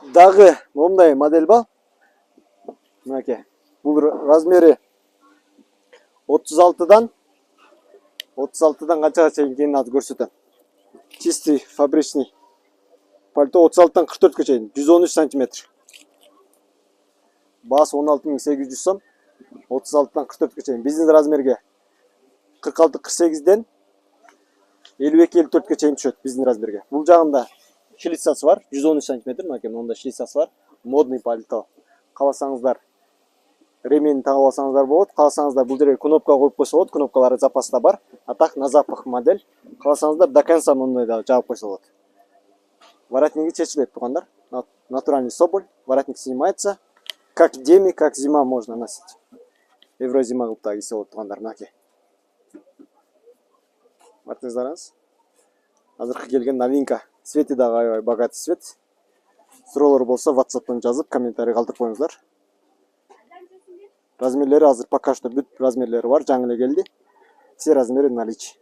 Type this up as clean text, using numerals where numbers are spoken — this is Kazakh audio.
Дагы момундай модель бар. Мынакей. Бул размери 36дан канчага чейин экенин азыр көрсөтөм. Чистый фабричный пальто 36дан 44ге чейин 113 сантиметр. Баасы 16.800 сом. 36дан 44ге чейин. Бизнес размерге 46-48ден 52-54ге чейин түшөт бизнес размерге. Бул жагында шлицасы бар, 113 сантиметр. Мынакей монда шлицасы бар. Модный пальто. Кааласаңыздар ремень тагып алсаңыздар болот. Кааласаңыздар бул жерге кнопка коюп койсо болот. Кнопкалары запаста бар. А так на запах модель. Кааласаңыздар до конца мондай да жаап койсо болот. Воротниги чечилет, тугандар. Натуральный соболь. Воротник снимается. Как деми, как зима можно носить. Еврозима кылып да кийсе болот, тугандар. Мынакей. Бартыңыздарыңыз. Азыркы келген новинка. Цвети дагы аябай богатый цвет. Суроолор болсо WhatsApp'тан жазып, комментарий калтырып коюңуздар. Размерлери азыр пока что бүт размерлери бар, жаңы эле келди. Все размеры в наличии.